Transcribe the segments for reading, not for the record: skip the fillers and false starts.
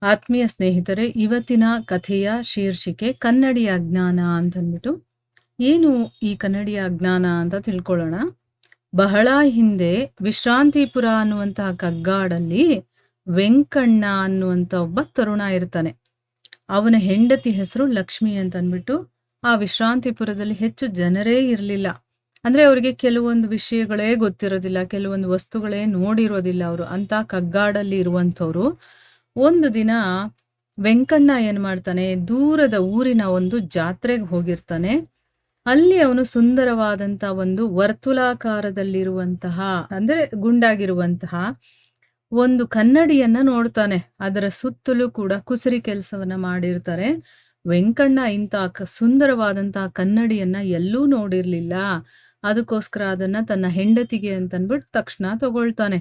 ಆತ್ಮೀಯ ಸ್ನೇಹಿತರೆ, ಇವತ್ತಿನ ಕಥೆಯ ಶೀರ್ಷಿಕೆ ಕನ್ನಡಿಯ ಅಜ್ಞಾನ ಅಂತಂದ್ಬಿಟ್ಟು. ಏನು ಈ ಕನ್ನಡಿಯ ಅಜ್ಞಾನ ಅಂತ ತಿಳ್ಕೊಳ್ಳೋಣ. ಬಹಳ ಹಿಂದೆ ವಿಶ್ರಾಂತಿಪುರ ಅನ್ನುವಂತಹ ಕಗ್ಗಾಡಲ್ಲಿ ವೆಂಕಣ್ಣ ಅನ್ನುವಂಥ ಒಬ್ಬ ತರುಣ ಇರ್ತಾನೆ. ಅವನ ಹೆಂಡತಿ ಹೆಸರು ಲಕ್ಷ್ಮಿ ಅಂತಂದ್ಬಿಟ್ಟು. ಆ ವಿಶ್ರಾಂತಿಪುರದಲ್ಲಿ ಹೆಚ್ಚು ಜನರೇ ಇರಲಿಲ್ಲ. ಅಂದ್ರೆ ಅವರಿಗೆ ಕೆಲವೊಂದು ವಿಷಯಗಳೇ ಗೊತ್ತಿರೋದಿಲ್ಲ, ಕೆಲವೊಂದು ವಸ್ತುಗಳೇ ನೋಡಿರೋದಿಲ್ಲ ಅವರು. ಅಂತ ಕಗ್ಗಾಡಲ್ಲಿ ಇರುವಂಥವ್ರು. ಒಂದು ದಿನ ವೆಂಕಣ್ಣ ಏನ್ ಮಾಡ್ತಾನೆ, ದೂರದ ಊರಿನ ಒಂದು ಜಾತ್ರೆಗೆ ಹೋಗಿರ್ತಾನೆ. ಅಲ್ಲಿ ಅವನು ಸುಂದರವಾದಂತ ಒಂದು ವರ್ತುಲಾಕಾರದಲ್ಲಿರುವಂತಹ, ಅಂದ್ರೆ ಗುಂಡಾಗಿರುವಂತಹ ಒಂದು ಕನ್ನಡಿಯನ್ನ ನೋಡ್ತಾನೆ. ಅದರ ಸುತ್ತಲೂ ಕೂಡ ಕುಸರಿ ಕೆಲಸವನ್ನ ಮಾಡಿರ್ತಾರೆ. ವೆಂಕಣ್ಣ ಇಂಥ ಸುಂದರವಾದಂತಹ ಕನ್ನಡಿಯನ್ನ ಎಲ್ಲೂ ನೋಡಿರ್ಲಿಲ್ಲ. ಅದಕ್ಕೋಸ್ಕರ ಅದನ್ನ ತನ್ನ ಹೆಂಡತಿಗೆ ಅಂತನ್ಬಿಟ್ಟು ತಕ್ಷಣ ತಗೊಳ್ತಾನೆ.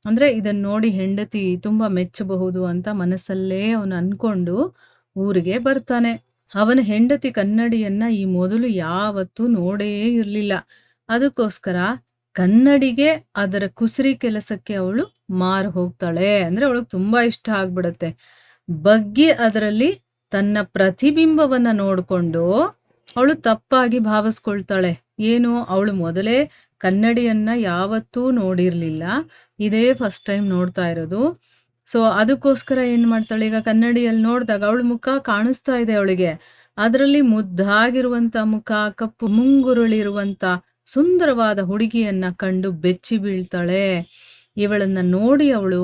ಅಂದ್ರೆ ಇದನ್ನ ನೋಡಿ ಹೆಂಡತಿ ತುಂಬಾ ಮೆಚ್ಚಬಹುದು ಅಂತ ಮನಸ್ಸಲ್ಲೇ ಅವನು ಅನ್ಕೊಂಡು ಊರಿಗೆ ಬರ್ತಾನೆ. ಅವನ ಹೆಂಡತಿ ಕನ್ನಡಿಯನ್ನ ಈ ಮೊದಲು ಯಾವತ್ತೂ ನೋಡೇ ಇರ್ಲಿಲ್ಲ. ಅದಕ್ಕೋಸ್ಕರ ಕನ್ನಡಿಗೆ ಅದರ ಕುಸರಿ ಕೆಲಸಕ್ಕೆ ಅವಳು ಮಾರು ಹೋಗ್ತಾಳೆ. ಅಂದ್ರೆ ಅವಳಿಗೆ ತುಂಬಾ ಇಷ್ಟ ಆಗ್ಬಿಡತ್ತೆ. ಬಗ್ಗಿ ಅದರಲ್ಲಿ ತನ್ನ ಪ್ರತಿಬಿಂಬವನ್ನ ನೋಡ್ಕೊಂಡು ಅವಳು ತಪ್ಪಾಗಿ ಭಾವಿಸ್ಕೊಳ್ತಾಳೆ. ಏನು, ಅವಳು ಮೊದಲೇ ಕನ್ನಡಿಯನ್ನ ಯಾವತ್ತೂ ನೋಡಿರ್ಲಿಲ್ಲ, ಇದೇ ಫಸ್ಟ್ ಟೈಮ್ ನೋಡ್ತಾ ಇರೋದು. ಸೊ ಅದಕ್ಕೋಸ್ಕರ ಏನ್ ಮಾಡ್ತಾಳೆ, ಈಗ ಕನ್ನಡಿಯಲ್ಲಿ ನೋಡಿದಾಗ ಅವಳ ಮುಖ ಕಾಣಿಸ್ತಾ ಇದೆ ಅವಳಿಗೆ. ಅದರಲ್ಲಿ ಮುದ್ದಾಗಿರುವಂತ ಮುಖ, ಕಪ್ಪು ಮುಂಗುರುಳಿರುವಂತ ಸುಂದರವಾದ ಹುಡುಗಿಯನ್ನ ಕಂಡು ಬೆಚ್ಚಿ ಬೀಳ್ತಾಳೆ. ಇವಳನ್ನ ನೋಡಿ ಅವಳು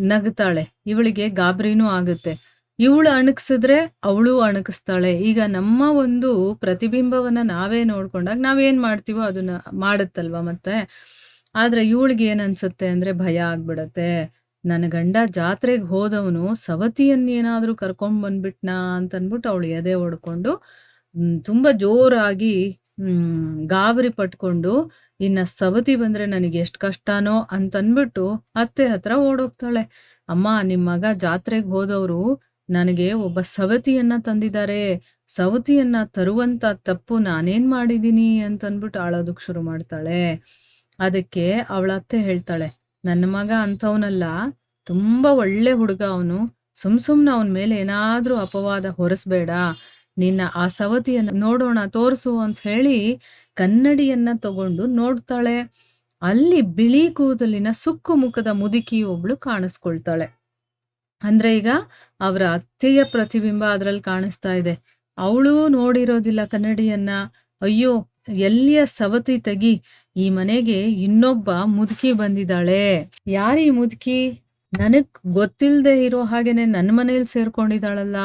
ನಗ್ತಾಳೆ. ಇವಳಿಗೆ ಗಾಬರಿನೂ ಆಗುತ್ತೆ. ಇವಳು ಅಣಕಿಸಿದ್ರೆ ಅವಳು ಅಣಕಿಸ್ತಾಳೆ. ಈಗ ನಮ್ಮ ಒಂದು ಪ್ರತಿಬಿಂಬವನ್ನ ನಾವೇ ನೋಡ್ಕೊಂಡಾಗ ನಾವೇನ್ ಮಾಡ್ತೀವೋ ಅದನ್ನ ಮಾಡುತ್ತಲ್ವ ಮತ್ತೆ. ಆದ್ರೆ ಇವಳಿಗೆ ಏನ್ ಅನ್ಸುತ್ತೆ ಅಂದ್ರೆ ಭಯ ಆಗ್ಬಿಡತ್ತೆ. ನನ್ನ ಗಂಡ ಜಾತ್ರೆಗೆ ಹೋದವನು ಸವತಿಯನ್ನೇನಾದ್ರೂ ಕರ್ಕೊಂಡ್ ಬಂದ್ಬಿಟ್ನಾ ಅಂತನ್ಬಿಟ್ಟು ಅವಳು ಎದೆ ಹೊಡ್ಕೊಂಡು ತುಂಬಾ ಜೋರಾಗಿ ಗಾಬರಿ ಪಟ್ಕೊಂಡು, ಇನ್ನ ಸವತಿ ಬಂದ್ರೆ ನನಗೆ ಎಷ್ಟು ಕಷ್ಟನೋ ಅಂತನ್ಬಿಟ್ಟು ಅತ್ತೆ ಹತ್ರ ಓಡೋಗ್ತಾಳೆ. ಅಮ್ಮ, ನಿಮ್ ಮಗ ಜಾತ್ರೆಗೆ ಹೋದವರು ನನಗೆ ಒಬ್ಬ ಸವತಿಯನ್ನ ತಂದಿದ್ದಾರೆ. ಸವತಿಯನ್ನ ತರುವಂತ ತಪ್ಪು ನಾನೇನ್ ಮಾಡಿದೀನಿ ಅಂತನ್ಬಿಟ್ಟು ಅಳೋದಕ್ ಶುರು ಮಾಡ್ತಾಳೆ. ಅದಕ್ಕೆ ಅವಳ ಅತ್ತೆ ಹೇಳ್ತಾಳೆ, ನನ್ನ ಮಗ ಅಂಥವನಲ್ಲ, ತುಂಬಾ ಒಳ್ಳೆ ಹುಡುಗ ಅವನು. ಸುಮ್ನೆ ಅವನ ಮೇಲೆ ಏನಾದ್ರೂ ಅಪವಾದ ಹೊರಿಸ್ಬೇಡ. ನಿನ್ನ ಆ ಸವತಿಯನ್ನ ನೋಡೋಣ, ತೋರಿಸು ಅಂತ ಹೇಳಿ ಕನ್ನಡಿಯನ್ನ ತಗೊಂಡು ನೋಡ್ತಾಳೆ. ಅಲ್ಲಿ ಬಿಳಿ ಕೂದಲಿನ ಸುಕ್ಕು ಮುಖದ ಮುದುಕಿ ಒಬ್ಳು ಕಾಣಿಸ್ಕೊಳ್ತಾಳೆ. ಅಂದ್ರೆ ಈಗ ಅವರ ಅತ್ತೆಯ ಪ್ರತಿಬಿಂಬ ಅದ್ರಲ್ಲಿ ಕಾಣಿಸ್ತಾ ಇದೆ. ಅವಳು ನೋಡಿರೋದಿಲ್ಲ ಕನ್ನಡಿಯನ್ನ. ಅಯ್ಯೋ, ಎಲ್ಲಿಯ ಸವತಿ ತೆಗಿ, ಈ ಮನೆಗೆ ಇನ್ನೊಬ್ಬ ಮುದುಕಿ ಬಂದಿದ್ದಾಳೆ. ಯಾರೀ ಮುದುಕಿ? ನನಗ್ ಗೊತ್ತಿಲ್ದೆ ಇರೋ ಹಾಗೇನೆ ನನ್ನ ಮನೇಲಿ ಸೇರ್ಕೊಂಡಿದ್ದಾಳಲ್ಲ.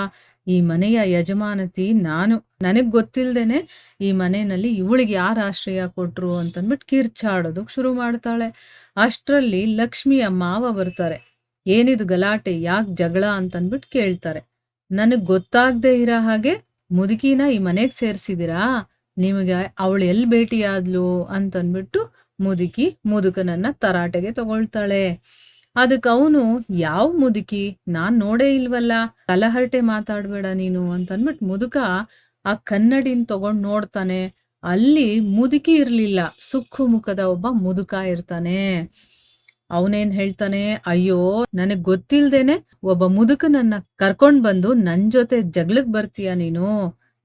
ಈ ಮನೆಯ ಯಜಮಾನತಿ ನಾನು. ನನಗ್ ಗೊತ್ತಿಲ್ದೇನೆ ಈ ಮನೆಯಲ್ಲಿ ಇವಳಿಗೆ ಯಾರು ಆಶ್ರಯ ಕೊಟ್ರು ಅಂತಂದ್ಬಿಟ್ಟು ಕಿರ್ಚಾಡೋದಕ್ ಶುರು ಮಾಡ್ತಾಳೆ. ಅಷ್ಟ್ರಲ್ಲಿ ಲಕ್ಷ್ಮಿಯ ಮಾವ ಬರ್ತಾರೆ. ಏನಿದು ಗಲಾಟೆ, ಯಾಕೆ ಜಗಳ ಅಂತನ್ಬಿಟ್ಟು ಕೇಳ್ತಾರೆ. ನನಗ್ ಗೊತ್ತಾಗ್ದೇ ಇರೋ ಹಾಗೆ ಮುದುಕಿನ ಈ ಮನೆಗ್ ಸೇರ್ಸಿದಿರಾ? ನಿಮಗೆ ಅವಳು ಎಲ್ಲಿ ಭೇಟಿಯಾದ್ಲು ಅಂತನ್ಬಿಟ್ಟು ಮುದುಕನನ್ನ ತರಾಟೆಗೆ ತಗೊಳ್ತಾಳೆ. ಅದಕ್ಕೆ ಅವನು, ಯಾವ ಮುದುಕಿ, ನಾನ್ ನೋಡೇ ಇಲ್ವಲ್ಲ, ತಲಹರಟೆ ಮಾತಾಡ್ಬೇಡ ನೀನು ಅಂತನ್ಬಿಟ್ಟು ಮುದುಕ ಆ ಕನ್ನಡಿನ ತಗೊಂಡ್ ನೋಡ್ತಾನೆ. ಅಲ್ಲಿ ಮುದುಕಿ ಇರ್ಲಿಲ್ಲ, ಸುಕ್ಕು ಮುಖದ ಒಬ್ಬ ಮುದುಕ ಇರ್ತಾನೆ. ಅವನೇನ್ ಹೇಳ್ತಾನೆ, ಅಯ್ಯೋ, ನನಗ್ ಗೊತ್ತಿಲ್ದೇನೆ ಒಬ್ಬ ಮುದುಕನನ್ನ ಕರ್ಕೊಂಡ್ ಬಂದು ನನ್ ಜೊತೆ ಜಗಳಕ್ ಬರ್ತೀಯ ನೀನು?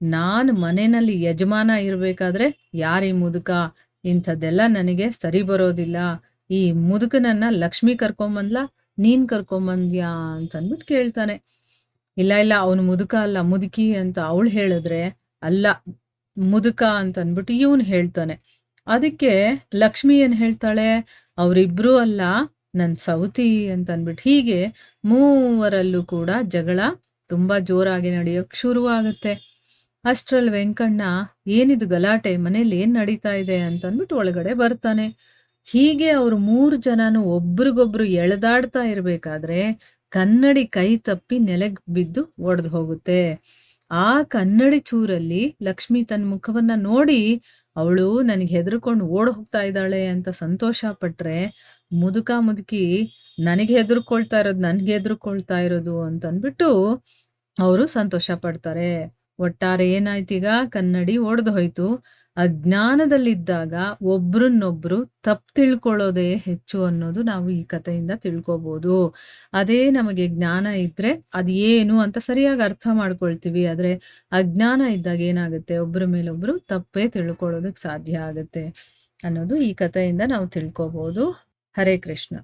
ನಾನ್ ಮನೆಯಲ್ಲಿ ಯಜಮಾನ ಇರ್ಬೇಕಾದ್ರೆ ಯಾರೀ ಮುದುಕ? ಇಂಥದ್ದೆಲ್ಲ ನನಗೆ ಸರಿ ಬರೋದಿಲ್ಲ. ಈ ಮುದುಕನನ್ನ ಲಕ್ಷ್ಮಿ ಕರ್ಕೊಂಬಂದ್ಲ, ನೀನ್ ಕರ್ಕೊಂಬಂದ್ಯಾ ಅಂತನ್ಬಿಟ್ಟು ಕೇಳ್ತಾನೆ. ಇಲ್ಲ ಅವನು ಮುದುಕ ಅಲ್ಲ, ಮುದುಕಿ ಅಂತ ಅವಳು ಹೇಳಿದ್ರೆ, ಅಲ್ಲ ಮುದುಕ ಅಂತನ್ಬಿಟ್ಟು ಇವನು ಹೇಳ್ತಾನೆ. ಅದಕ್ಕೆ ಲಕ್ಷ್ಮಿ ಏನ್ ಹೇಳ್ತಾಳೆ, ಅವರಿಬ್ರು ಅಲ್ಲ, ನನ್ ಸವತಿ ಅಂತನ್ಬಿಟ್ಟು. ಹೀಗೆ ಮೂವರಲ್ಲೂ ಕೂಡ ಜಗಳ ತುಂಬಾ ಜೋರಾಗಿ ನಡೆಯೋಕ್ ಶುರುವಾಗುತ್ತೆ. ಅಷ್ಟ್ರಲ್ಲಿ ವೆಂಕಣ್ಣ, ಏನಿದು ಗಲಾಟೆ, ಮನೇಲಿ ಏನ್ ನಡೀತಾ ಇದೆ ಅಂತನ್ಬಿಟ್ಟು ಒಳಗಡೆ ಬರ್ತಾನೆ. ಹೀಗೆ ಅವ್ರು 3 ಜನನು ಒಬ್ರಿಗೊಬ್ರು ಎಳೆದಾಡ್ತಾ ಇರ್ಬೇಕಾದ್ರೆ ಕನ್ನಡಿ ಕೈ ತಪ್ಪಿ ನೆಲಕ್ ಬಿದ್ದು ಒಡೆದು ಹೋಗುತ್ತೆ. ಆ ಕನ್ನಡಿ ಚೂರಲ್ಲಿ ಲಕ್ಷ್ಮಿ ತನ್ನ ಮುಖವನ್ನ ನೋಡಿ ಅವಳು ನನಗೆ ಹೆದರ್ಕೊಂಡು ಓಡ್ ಹೋಗ್ತಾ ಇದ್ದಾಳೆ ಅಂತ ಸಂತೋಷ ಪಟ್ರೆ, ಮುದುಕಿ ನನಗೆ ಹೆದರ್ಕೊಳ್ತಾ ಇರೋದು ಅಂತನ್ಬಿಟ್ಟು ಅವರು ಸಂತೋಷ ಪಡ್ತಾರೆ. ಒಟ್ಟಾರೆ ಏನಾಯ್ತೀಗ, ಕನ್ನಡಿ ಒಡೆದು ಹೋಯ್ತು. ಅಜ್ಞಾನದಲ್ಲಿದ್ದಾಗ ಒಬ್ರನ್ನೊಬ್ರು ತಪ್ಪು ತಿಳ್ಕೊಳ್ಳೋದೇ ಹೆಚ್ಚು ಅನ್ನೋದು ನಾವು ಈ ಕಥೆಯಿಂದ ತಿಳ್ಕೊಬೋದು. ಅದೇ ನಮಗೆ ಜ್ಞಾನ ಇದ್ರೆ ಅದು ಏನು ಅಂತ ಸರಿಯಾಗಿ ಅರ್ಥ ಮಾಡ್ಕೊಳ್ತೀವಿ. ಆದ್ರೆ ಅಜ್ಞಾನ ಇದ್ದಾಗ ಏನಾಗುತ್ತೆ, ಒಬ್ರ ಮೇಲೊಬ್ರು ತಪ್ಪೇ ತಿಳ್ಕೊಳ್ಳೋದಕ್ಕೆ ಸಾಧ್ಯ ಆಗುತ್ತೆ ಅನ್ನೋದು ಈ ಕಥೆಯಿಂದ ನಾವು ತಿಳ್ಕೊಬೋದು. ಹರೇ ಕೃಷ್ಣ.